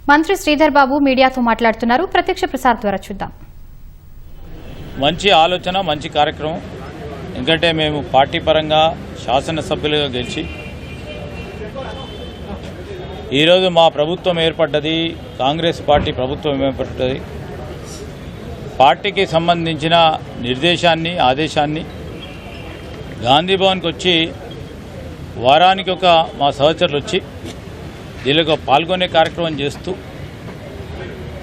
మంత్రి శ్రీధర్ బాబు మీడియాతో మాట్లాడుతున్నారు. ప్రత్యక్ష ప్రసార ద్వారా చూద్దాం. మంచి ఆలోచన, మంచి కార్యక్రమం. ఎందుకంటే మేము పార్టీ పరంగా శాసనసభ్యులుగా గెలిచి ఈరోజు మా ప్రభుత్వం ఏర్పడ్డది, కాంగ్రెస్ పార్టీ ప్రభుత్వం ఏర్పడ్డది. పార్టీకి సంబంధించిన నిర్దేశాన్ని, ఆదేశాన్ని గాంధీ భవన్కి వచ్చి వారానికి మా సహచరులు వచ్చి దీనిలో పాల్గొనే కార్యక్రమం చేస్తూ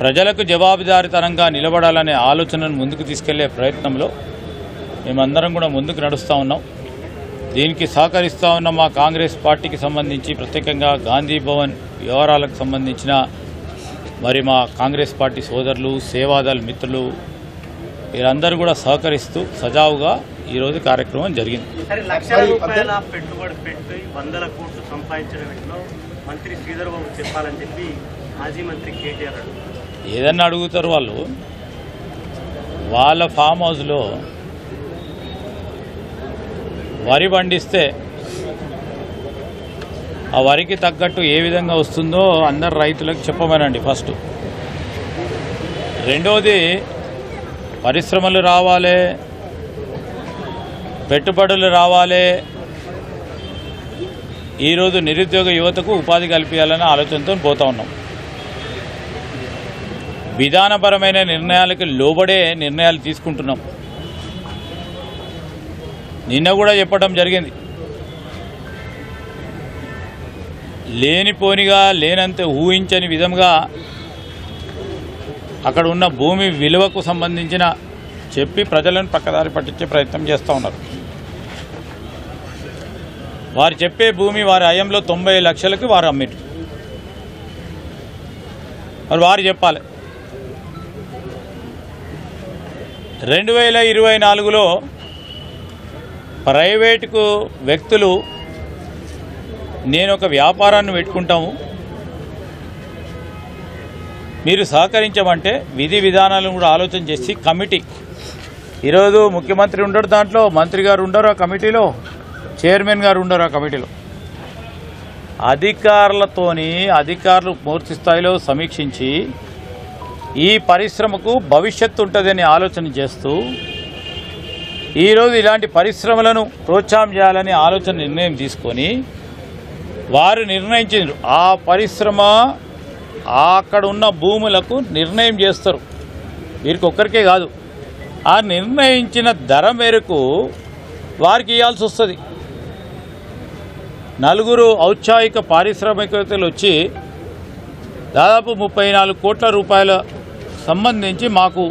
ప్రజలకు జవాబుదారీతనంగా నిలబడాలనే ఆలోచనను ముందుకు తీసుకెళ్లే ప్రయత్నంలో మేమందరం కూడా ముందుకు నడుస్తూ ఉన్నాం. దీనికి సహకరిస్తూ ఉన్న మా కాంగ్రెస్ పార్టీకి సంబంధించి ప్రత్యేకంగా గాంధీ భవన్ వ్యవహారాలకు సంబంధించిన మా కాంగ్రెస్ పార్టీ సోదరులు, సేవాదళ మిత్రులు వీరందరూ కూడా సహకరిస్తూ సజావుగా ఈరోజు కార్యక్రమం జరిగింది. లక్షల రూపాయల పెట్టుబడి పెట్టి 100 కోట్లు సంపాదించడంలో మంత్రి శ్రీధర్ బాబు చెప్పాలని చెప్పి మాజీ మంత్రి కేటీఆర్ ఏదన్నా అడుగుతారు. వాళ్ళ ఫామ్ హౌస్లో వరి పండిస్తే ఆ వరికి తగ్గట్టు ఏ విధంగా వస్తుందో అందరు రైతులకు చెప్పమనండి ఫస్ట్. రెండవది, పరిశ్రమలు రావాలి, పెట్టుబడులు రావాలి, ఈరోజు నిరుద్యోగ యువతకు ఉపాధి కల్పించాలనే ఆలోచనతో పోతా ఉన్నాం. విధానపరమైన నిర్ణయాలకు లోబడే నిర్ణయాలు తీసుకుంటున్నాం. నిన్న కూడా చెప్పడం జరిగింది, లేనిపోనిగా లేనంత ఊహించని విధంగా అక్కడ ఉన్న భూమి విలువకు సంబంధించిన చెప్పి ప్రజలను పక్కదారి పట్టించే ప్రయత్నం చేస్తూ ఉన్నారు. వారు చెప్పే భూమి వారి హయాంలో 90 లక్షలకు వారు అమ్మిరు. మరి వారు చెప్పాలి. 2024లో ప్రైవేటుకు వ్యక్తులు నేను ఒక వ్యాపారాన్ని పెట్టుకుంటాము, మీరు సహకరించమంటే విధి విధానాలను కూడా ఆలోచన చేసి కమిటీ, ఈరోజు ముఖ్యమంత్రి ఉండరు, దాంట్లో మంత్రి గారు ఉండరు ఆ కమిటీలో, చైర్మన్ గారు ఉండరు ఆ కమిటీలో, అధికారులు పూర్తి స్థాయిలో సమీక్షించి ఈ పరిశ్రమకు భవిష్యత్తు ఉంటుందని ఆలోచన చేస్తూ ఈరోజు ఇలాంటి పరిశ్రమలను ప్రోత్సాహం చేయాలని ఆలోచన నిర్ణయం తీసుకొని వారు నిర్ణయించారు. ఆ పరిశ్రమ అక్కడ ఉన్న భూములకు నిర్ణయం చేస్తారు, వీరికి ఒక్కరికే కాదు. ఆ నిర్ణయించిన ధర మేరకు వారికి ఇవ్వాల్సి వస్తుంది. 4 ఔత్సాహిక పారిశ్రామికవేత్తలు వచ్చి దాదాపు 34 కోట్ల రూపాయల సంబంధించి మాకు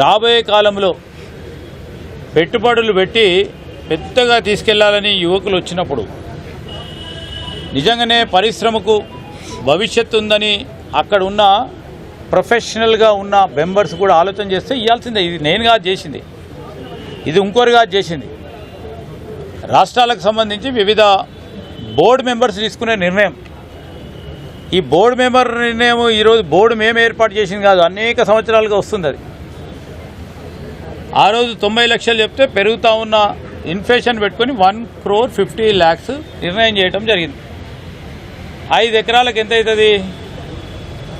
రాబోయే కాలంలో పెట్టుబడులు పెట్టి పెద్దగా తీసుకెళ్లాలని యువకులు వచ్చినప్పుడు నిజంగానే పరిశ్రమకు భవిష్యత్తు ఉందని అక్కడ ఉన్న ప్రొఫెషనల్గా ఉన్న మెంబర్స్ కూడా ఆలోచన చేస్తే ఇవ్వాల్సిందే. ఇది నేను కాదు చేసింది, ఇది ఇంకోరు కాదు చేసింది. రాష్ట్రాలకు సంబంధించి వివిధ బోర్డు మెంబర్స్ తీసుకునే నిర్ణయం. ఈ బోర్డు మెంబర్ నిర్ణయం ఈరోజు బోర్డు మేము ఏర్పాటు చేసింది కాదు, అనేక సంవత్సరాలుగా వస్తుంది. అది ఆ రోజు 90 లక్షలు చెప్తే పెరుగుతూ ఉన్న ఇన్ఫ్లేషన్ పెట్టుకొని 1,50,00,000 నిర్ణయం చేయడం జరిగింది. 5 ఎకరాలకు ఎంత అవుతుంది?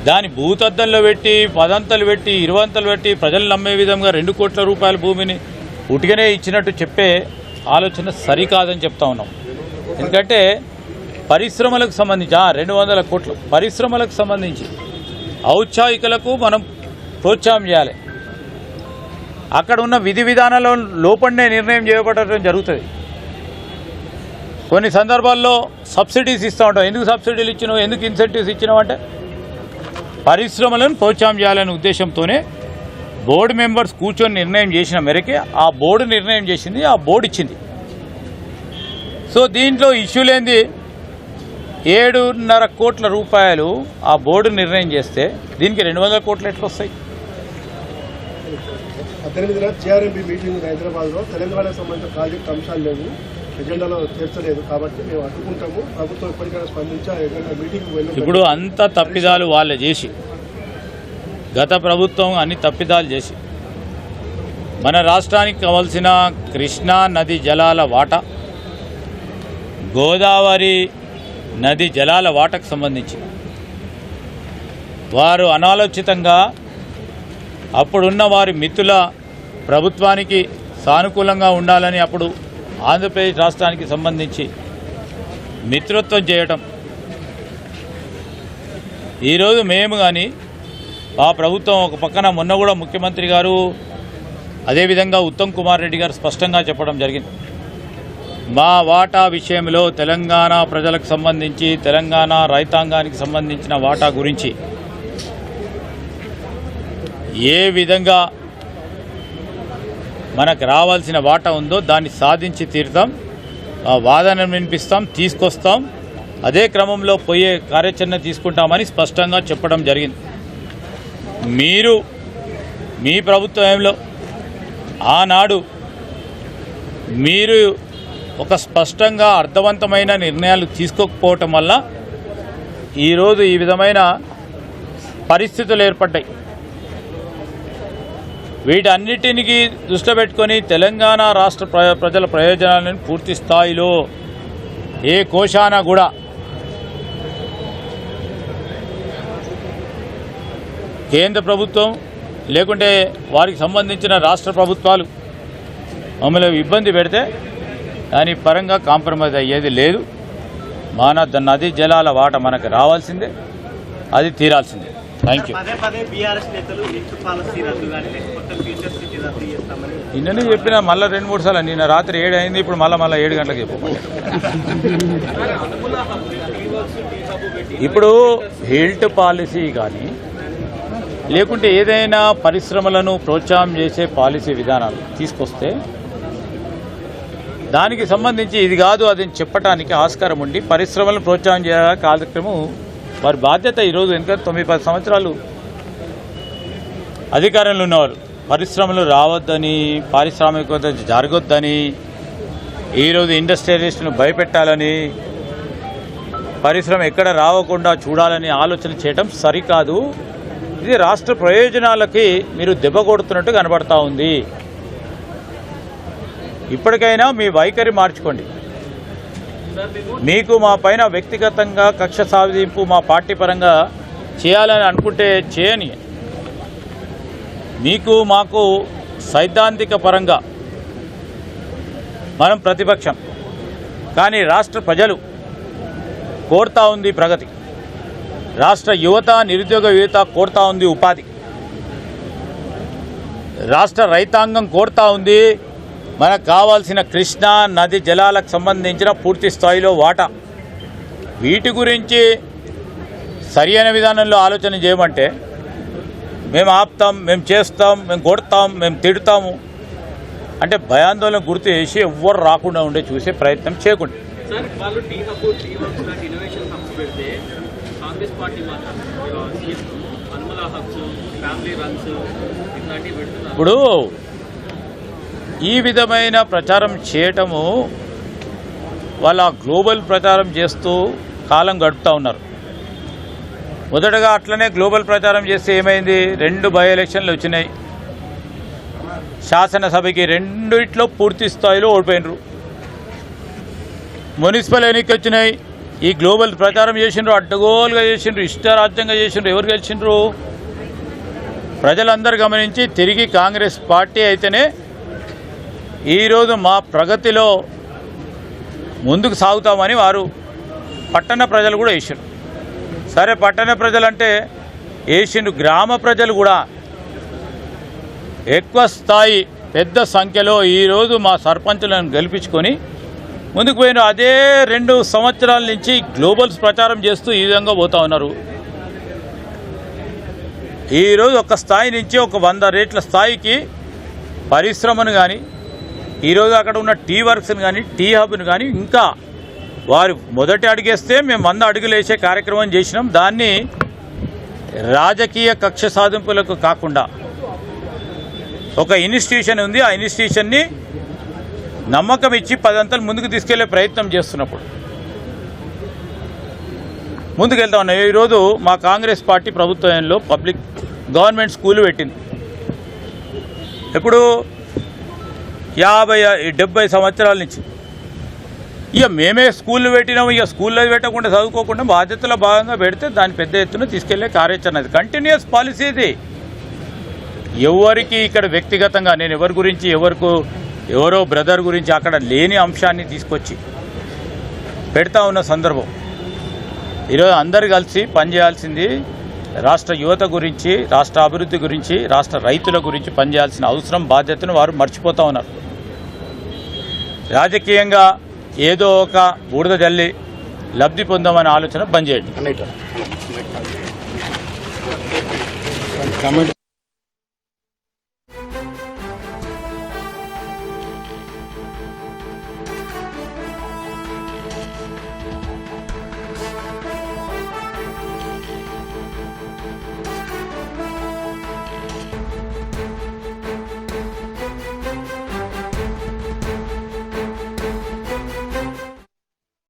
దాని భూతద్దంలో పెట్టి 10 అంతలు పెట్టి 20 అంతలు పెట్టి ప్రజలు నమ్మే విధంగా 2 కోట్ల రూపాయల భూమిని ఉటికనే ఇచ్చినట్టు చెప్పే ఆలోచన సరికాదని చెప్తా ఉన్నాం. ఎందుకంటే పరిశ్రమలకు సంబంధించి 200 కోట్లు పరిశ్రమలకు సంబంధించి ఔత్సాహికులకు మనం ప్రోత్సాహం చేయాలి. అక్కడ ఉన్న విధి విధానాల లోపలనే నిర్ణయం చేయబడటం జరుగుతుంది. కొన్ని సందర్భాల్లో సబ్సిడీస్ ఇస్తూ ఉంటాం. ఎందుకు సబ్సిడీలు ఇచ్చినావు, ఎందుకు ఇన్సెంటివ్స్ ఇచ్చినావు అంటే పరిశ్రమలను ప్రోత్సాహం చేయాలనే ఉద్దేశంతోనే బోర్డు మెంబర్స్ కూర్చొని నిర్ణయం చేసిన మేరకే ఆ బోర్డు నిర్ణయం చేసింది, ఆ బోర్డు ఇచ్చింది. సో దీంట్లో ఇష్యూ లేనిది 7.5 కోట్ల రూపాయలు ఆ బోర్డు నిర్ణయం చేస్తే దీనికి 200 కోట్లు ఎట్లా వస్తాయి? 18న జిఆర్ఎంబీ మీటింగ్ హైదరాబాద్లో తెలంగాణకు సంబంధించిన ప్రాజెక్టు అంశాలు లేవు, ఎజెండాలో చేర్చలేదు కాబట్టి మేము అడ్డుకుంటాము. ప్రభుత్వం ఇప్పటికైనా స్పందించి మీటింగ్ ఇప్పుడు అంత తప్పిదాలు వాళ్ళే చేసి, గత ప్రభుత్వం అన్ని తప్పిదాలు చేసి మన రాష్ట్రానికి కావాల్సిన కృష్ణా నది జలాల వాటా, గోదావరి నది జలాల వాటకు సంబంధించి వారు అనాలోచితంగా అప్పుడున్న వారి మిత్రుల ప్రభుత్వానికి సానుకూలంగా ఉండాలని అప్పుడు ఆంధ్రప్రదేశ్ రాష్ట్రానికి సంబంధించి మిత్రత్వం చేయటం, ఈరోజు మేము కానీ ఆ ప్రభుత్వం ఒక పక్కన మొన్న కూడా ముఖ్యమంత్రి గారు అదేవిధంగా ఉత్తమ్ కుమార్ రెడ్డి గారు స్పష్టంగా చెప్పడం జరిగింది. మా వాటా విషయంలో తెలంగాణ ప్రజలకు సంబంధించి తెలంగాణ రైతాంగానికి సంబంధించిన వాటా గురించి ఏ విధంగా మనకు రావాల్సిన వాటా ఉందో దాన్ని సాధించి తీరుతాం, ఆ వాదనను వినిపిస్తాం, తీసుకొస్తాం, అదే క్రమంలో పోయే కార్యాచరణ తీసుకుంటామని స్పష్టంగా చెప్పడం జరిగింది. మీరు మీ ప్రభుత్వంలో ఆనాడు మీరు ఒక స్పష్టంగా అర్థవంతమైన నిర్ణయాలు తీసుకోకపోవటం వల్ల ఈరోజు ఈ విధమైన పరిస్థితులు ఏర్పడ్డాయి. వీటన్నిటినీ దృష్టిలో పెట్టుకొని తెలంగాణ రాష్ట్ర ప్రజల ప్రయోజనాలను పూర్తి స్థాయిలో ఏ కోశాన కూడా కేంద్ర ప్రభుత్వం లేకుంటే వారికి సంబంధించిన రాష్ట్ర ప్రభుత్వాలు మమ్మల్ని ఇబ్బంది పెడితే దాని పరంగా కాంప్రమైజ్ అయ్యేది లేదు. నది జలాల వాట మనకు రావాల్సిందే, అది తీరాల్సిందే. Thank you. నిన్ననే చెప్పిన మళ్ళీ 2-3 సార్లు. నిన్న రాత్రి 7 అయింది, ఇప్పుడు మళ్ళీ 7 గంటలకు చెప్పు. ఇప్పుడు హిల్ట్ పాలసీ కానీ లేకుంటే ఏదైనా పరిశ్రమలను ప్రోత్సాహం చేసే పాలసీ విధానాలు తీసుకొస్తే దానికి సంబంధించి ఇది కాదు అది చెప్పడానికి ఆస్కారం ఉండి పరిశ్రమలను ప్రోత్సాహం చేయాల కార్యక్రమం వారి బాధ్యత. ఈరోజు ఎందుకంటే 9-10 సంవత్సరాలు అధికారంలో ఉన్నవారు పరిశ్రమలు రావద్దని, పారిశ్రామికత జరగొద్దని, ఈరోజు ఇండస్ట్రియలిస్టులను భయపెట్టాలని, పరిశ్రమ ఎక్కడ రావకుండా చూడాలని ఆలోచన చేయటం సరికాదు. ఇది రాష్ట్ర ప్రయోజనాలకి మీరు దెబ్బ కొడుతున్నట్టు కనబడతా ఉంది. ఇప్పటికైనా మీ వైఖరి మార్చుకోండి. మీకు మా పైన వ్యక్తిగతంగా కక్ష సాధింపు మా పార్టీ పరంగా చేయాలని అనుకుంటే చేయని. మీకు మాకు సైద్ధాంతిక పరంగా మనం ప్రతిపక్షం, కానీ రాష్ట్ర ప్రజలు కోరుతా ఉంది ప్రగతి, రాష్ట్ర యువత నిరుద్యోగ యువత కోరుతా ఉంది ఉపాధి, రాష్ట్ర రైతాంగం కోరుతా ఉంది మనకు కావాల్సిన కృష్ణా నది జలాలకు సంబంధించిన పూర్తి స్థాయిలో వాటా. వీటి గురించి సరియైన విధానంలో ఆలోచన చేయమంటే మేము ఆపుతాం, మేము చేస్తాం, మేము కొడతాం, మేము తిడతాము అంటే భయాందోళన గుర్తు చేసి ఎవ్వరు రాకుండా ఉండే చూసే ప్రయత్నం చేయకుండా. ఇప్పుడు ఈ విధమైన ప్రచారం చేయటము వాళ్ళ గ్లోబల్ ప్రచారం చేస్తూ కాలం గడుపుతూ ఉన్నారు. మొదటగా అట్లనే గ్లోబల్ ప్రచారం చేస్తే ఏమైంది, 2 బై ఎలక్షన్లు వచ్చినాయి. శాసనసభకి 2 పూర్తి స్థాయిలో ఓడిపోయినరు. మున్సిపల్ ఎన్నికలు వచ్చినాయి, ఈ గ్లోబల్ ప్రచారం చేసిండ్రు, అడ్డగోలుగా చేసిండ్రు, ఇష్టారాజ్యంగా చేసిండ్రు. ఎవరు గెలిచిండ్రు? ప్రజలందరూ గమనించి తిరిగి కాంగ్రెస్ పార్టీ అయితేనే ఈరోజు మా ప్రగతిలో ముందుకు సాగుతామని వారు పట్టణ ప్రజలు కూడా వేసిండ్రు. సరే, పట్టణ ప్రజలంటే వేసిండ్రు, గ్రామ ప్రజలు కూడా ఎక్కువ స్థాయి పెద్ద సంఖ్యలో ఈరోజు మా సర్పంచులను గెలిపించుకొని ముందుకు పోయిన అదే 2 సంవత్సరాల నుంచి గ్లోబల్స్ ప్రచారం చేస్తూ ఈ విధంగా పోతా ఉన్నారు. ఈరోజు ఒక స్థాయి నుంచి ఒక 100 రేట్ల స్థాయికి పరిశ్రమను కానీ, ఈరోజు అక్కడ ఉన్న టీ వర్క్స్ని కానీ, టీ హబ్ను కానీ, ఇంకా వారు మొదటి అడుగేస్తే మేము 100 అడుగులు వేసే కార్యక్రమం చేసినాం. దాన్ని రాజకీయ కక్ష సాధింపులకు కాకుండా ఒక ఇన్స్టిట్యూషన్ ఉంది, ఆ ఇన్స్టిట్యూషన్ని నమ్మకం ఇచ్చి 10 అంతలు ముందుకు తీసుకెళ్లే ప్రయత్నం చేస్తున్నప్పుడు ముందుకెళ్తా ఉన్నాం. ఈరోజు మా కాంగ్రెస్ పార్టీ ప్రభుత్వంలో పబ్లిక్ గవర్నమెంట్ స్కూల్ పెట్టింది. ఇప్పుడు 50-70 సంవత్సరాల నుంచి ఇక మేమే స్కూళ్ళు పెట్టినాము, ఇక స్కూల్లో పెట్టకుండా చదువుకోకుండా బాధ్యతలో భాగంగా పెడితే దాని పెద్ద ఎత్తున తీసుకెళ్లే కార్యాచరణ అది కంటిన్యూస్ పాలసీ ఇది. ఎవరికి ఇక్కడ వ్యక్తిగతంగా నేను ఎవరి గురించి ఎవరో బ్రదర్ గురించి అక్కడ లేని అంశాన్ని తీసుకొచ్చి పెడతా ఉన్న సందర్భం. ఈరోజు అందరు కలిసి పనిచేయాల్సింది రాష్ట్ర యువత గురించి, రాష్ట్ర అభివృద్ధి గురించి, రాష్ట్ర రైతుల గురించి పనిచేయాల్సిన అవసరం, బాధ్యతను వారు మర్చిపోతూ ఉన్నారు. రాజకీయంగా ఏదో ఒక బూడిద జల్లి లబ్ధి పొందామనే ఆలోచన బంద్ చేయండి.